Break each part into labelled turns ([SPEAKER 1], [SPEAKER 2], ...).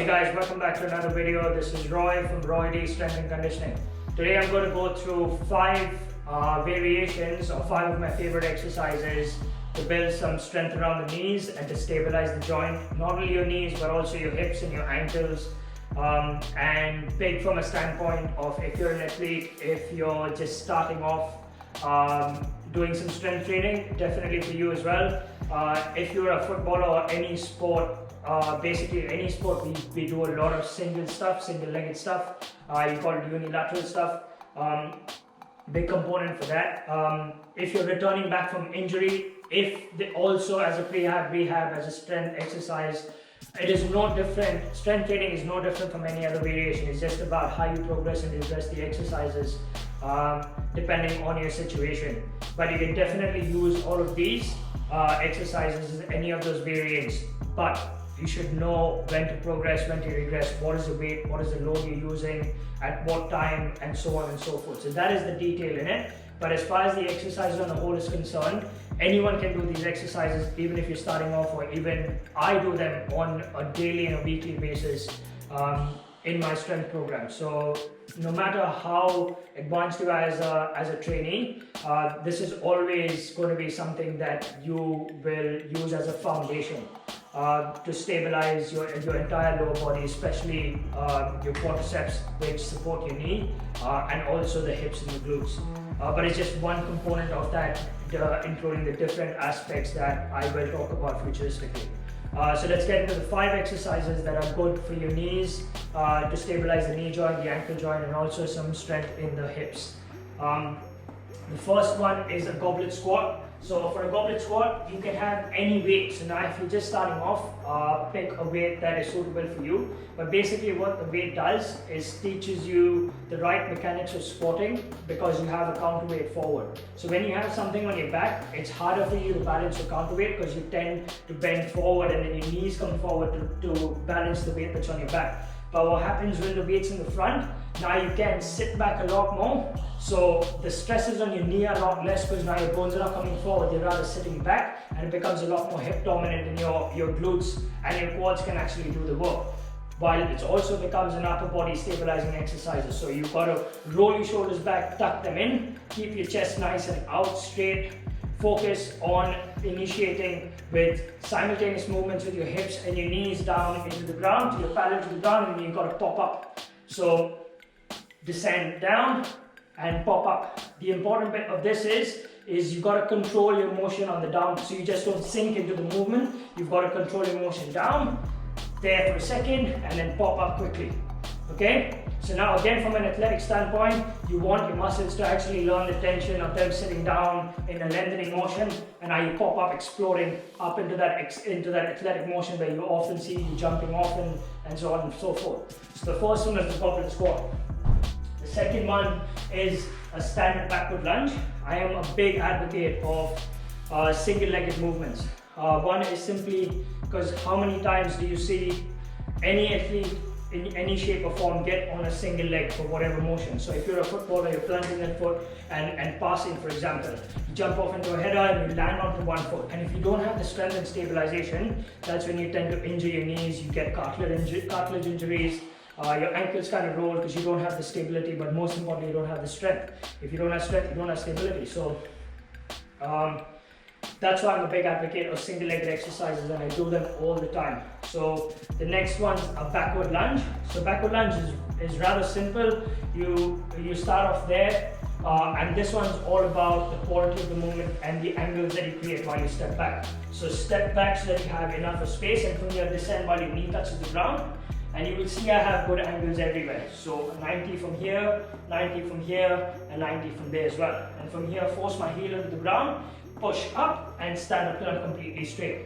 [SPEAKER 1] guys, welcome back to another video. This is Roy from Roy D Strength and Conditioning. Today I'm going to go through 5 variations of 5 of my favorite exercises to build some strength around the knees and to stabilize the joint, not only your knees but also your hips and your ankles. And big from a standpoint of if you're an athlete, if you're just starting off doing some strength training, definitely for you as well. If you're a footballer or any sport, basically any sport, we do a lot of single-legged stuff. You call it unilateral stuff. Big component for that. If you're returning back from injury, also as a rehab, as a strength exercise, it is no different. Strength training is no different from any other variation. It's just about how you progress and address the exercises depending on your situation. But you can definitely use all of these exercises in any of those variants. But you should know when to progress, when to regress, what is the weight, what is the load you're using, at what time, and so on and so forth. So that is the detail in it. But as far as the exercises on the whole is concerned, anyone can do these exercises, even if you're starting off, or even I do them on a daily and a weekly basis in my strength program. So no matter how advanced you are as a trainee, this is always going to be something that you will use as a foundation to stabilize your entire lower body, especially your quadriceps, which support your knee, and also the hips and the glutes. But it's just one component of that, including the different aspects that I will talk about futuristically. So let's get into the 5 exercises that are good for your knees to stabilize the knee joint, the ankle joint, and also some strength in the hips. The first one is a goblet squat. So for a goblet squat, you can have any weight. So now if you're just starting off, pick a weight that is suitable for you. But basically what the weight does is teaches you the right mechanics of squatting, because you have a counterweight forward. So when you have something on your back, it's harder for you to balance your counterweight because you tend to bend forward and then your knees come forward to balance the weight that's on your back. But what happens when the weight's in the front, now you can sit back a lot more. So the stresses on your knee are a lot less because now your bones are not coming forward, they're rather sitting back, and it becomes a lot more hip dominant, and your glutes and your quads can actually do the work. While it also becomes an upper body stabilizing exercise. So you've got to roll your shoulders back, tuck them in, keep your chest nice and out straight. Focus on initiating with simultaneous movements with your hips and your knees down into the ground, to your parallel to the ground, and you've got to pop up. So descend down and pop up. The important bit of this is you've got to control your motion on the down, so you just don't sink into the movement. You've got to control your motion down, there for a second, and then pop up quickly. Okay? So now again, from an athletic standpoint, you want your muscles to actually learn the tension of them sitting down in a lengthening motion, and now you pop up, exploding up into that athletic motion where you often see you jumping off and so on and so forth. So the first one is the goblet squat. The second one is a standard backward lunge. I am a big advocate of single-legged movements. One is simply because how many times do you see any athlete in any shape or form get on a single leg for whatever motion? So if you're a footballer, you're plunging that foot and passing, for example, you jump off into a header and you land onto one foot, and if you don't have the strength and stabilization, that's when you tend to injure your knees. You get cartilage injuries, your ankles kind of roll because you don't have the stability, but most importantly, you don't have the strength. If you don't have strength, you don't have stability. So that's why I'm a big advocate of single-legged exercises, and I do them all the time. So the next one's a backward lunge. So backward lunge is rather simple. You start off there, and this one's all about the quality of the movement and the angles that you create while you step back. So step back so that you have enough of space, and from here descend while your knee touches the ground. And you will see I have good angles everywhere. So 90 from here, 90 from here, and 90 from there as well. And from here, force my heel into the ground, push up, and stand up till I'm completely straight.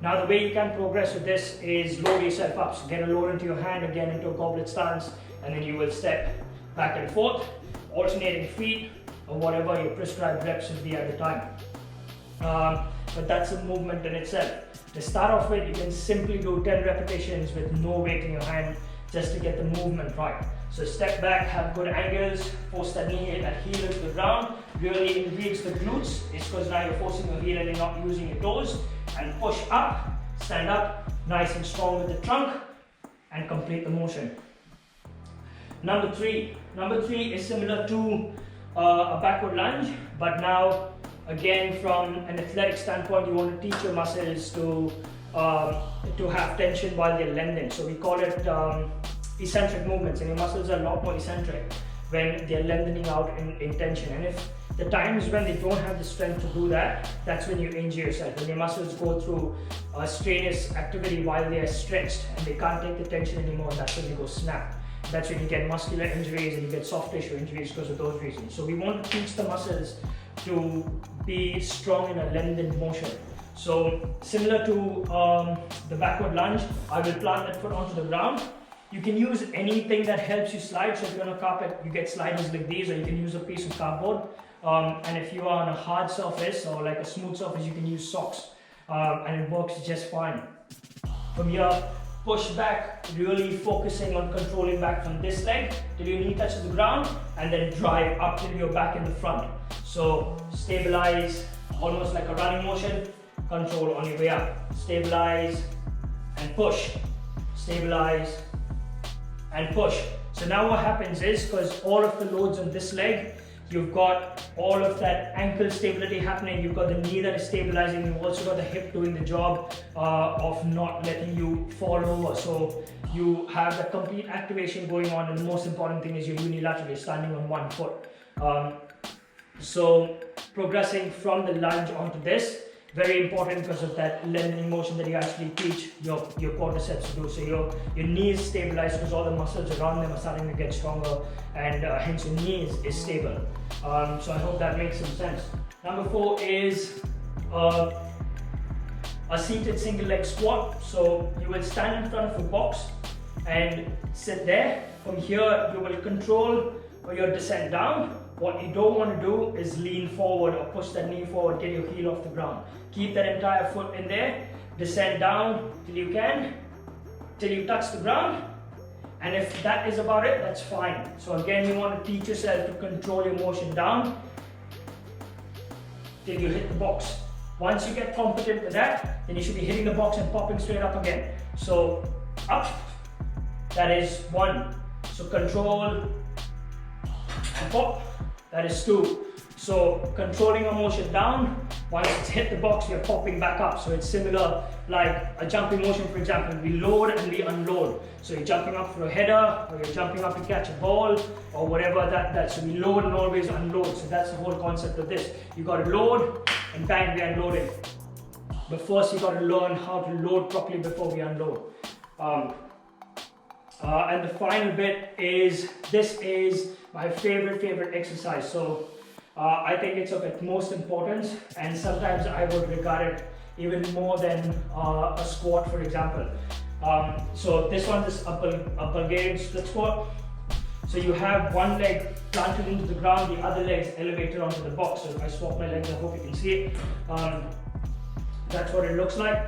[SPEAKER 1] Now the way you can progress with this is load yourself up. So get a load into your hand, again into a goblet stance, and then you will step back and forth, alternating feet, or whatever your prescribed reps will be at the time. But that's a movement in itself. To start off with, you can simply do 10 repetitions with no weight in your hand, just to get the movement right. So step back, have good angles, force that heel into the ground, really engage the glutes. It's because now you're forcing your heel and you're not using your toes. And push up, stand up, nice and strong with the trunk, and complete the motion. Number three is similar to a backward lunge, but now again from an athletic standpoint, you want to teach your muscles to have tension while they're lengthening. So we call it eccentric movements, and your muscles are a lot more eccentric when they're lengthening out in tension. And if the times when they don't have the strength to do that, that's when you injure yourself. When your muscles go through a strenuous activity while they are stretched and they can't take the tension anymore, that's when they go snap. That's when you get muscular injuries and you get soft tissue injuries because of those reasons. So we want to teach the muscles to be strong in a lengthened motion. So similar to the backward lunge, I will plant that foot onto the ground. You can use anything that helps you slide. So if you're on a carpet, you get sliders like these, or you can use a piece of cardboard. And if you are on a hard surface or like a smooth surface, you can use socks, and it works just fine. From here, push back, really focusing on controlling back from this leg till your knee touches the ground, and then drive up till you're back in the front. So stabilize, almost like a running motion, control on your way up. Stabilize and push, stabilize and push. So now what happens is, because all of the loads on this leg, you've got all of that ankle stability happening, you've got the knee that is stabilizing, you've also got the hip doing the job of not letting you fall over. So you have the complete activation going on, and the most important thing is you're unilaterally standing on one foot. So progressing from the lunge onto this, very important because of that lengthening motion that you actually teach your quadriceps to do. So your knee is stabilized because all the muscles around them are starting to get stronger, and hence your knee is stable. So I hope that makes some sense. Number 4 is a seated single leg squat. So you will stand in front of a box and sit there. From here you will control your descent down. What you don't want to do is lean forward or push that knee forward, get your heel off the ground. Keep that entire foot in there, descend down till you can, till you touch the ground. And if that is about it, that's fine. So again, you want to teach yourself to control your motion down till you hit the box. Once you get competent with that, then you should be hitting the box and popping straight up again. So up, that is 1. So control and pop, that is 2. So controlling your motion down, once it's hit the box, you're popping back up. So it's similar like a jumping motion, for example. We load and we unload. So you're jumping up for a header, or you're jumping up to catch a ball, or whatever that. So we load and always unload. So that's the whole concept of this. You got to load and bang, we unloading. But first you got to learn how to load properly before we unload. And the final bit is, this is my favorite exercise. So I think it's of utmost importance, and sometimes I would regard it even more than a squat, for example. So this one is a Bulgarian split squat. So you have one leg planted into the ground, the other leg is elevated onto the box. So if I swap my legs, I hope you can see it. That's what it looks like.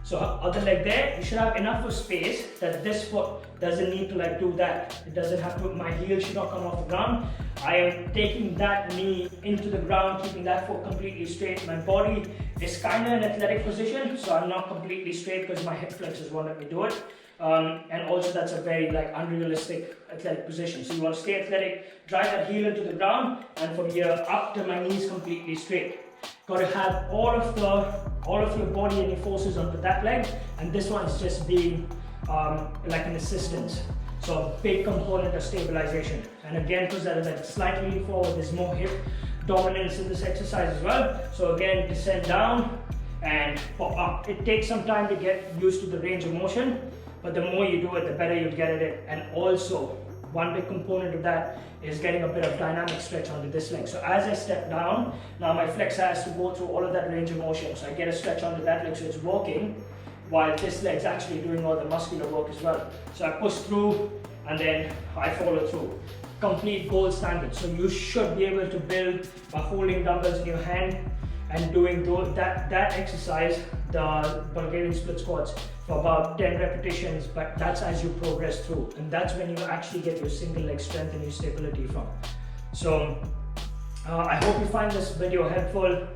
[SPEAKER 1] So other leg there, you should have enough of space that this foot doesn't need to like do that. It doesn't have to, my heel should not come off the ground. I am taking that knee into the ground, keeping that foot completely straight. My body is kind of in an athletic position, so I'm not completely straight because my hip flexors won't let me do it. And also that's a very like unrealistic athletic position. So you want to stay athletic, drive that heel into the ground, and from here up till my knees completely straight. Got to have all of your body and your forces onto that leg, and this one is just being like an assistance. So a big component of stabilization. And again, because that is like slightly lean forward, there's more hip dominance in this exercise as well. So again, descend down and pop up. It takes some time to get used to the range of motion, but the more you do it, the better you'll get at it. And also, one big component of that is getting a bit of dynamic stretch onto this leg. So as I step down, now my flexor has to go through all of that range of motion. So I get a stretch onto that leg, so it's working, while this leg's actually doing all the muscular work as well. So I push through and then I follow through. Complete gold standard. So you should be able to build by holding dumbbells in your hand and doing that exercise, the Bulgarian split squats, for about 10 repetitions, but that's as you progress through, and that's when you actually get your single leg strength and your stability from. So I hope you find this video helpful.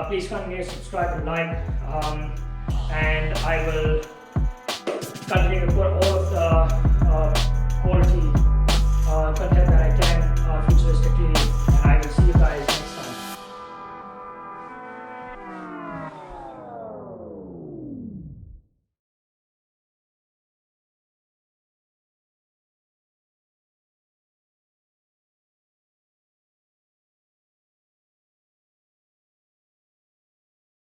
[SPEAKER 1] Please continue to subscribe and like, and I will continue to put all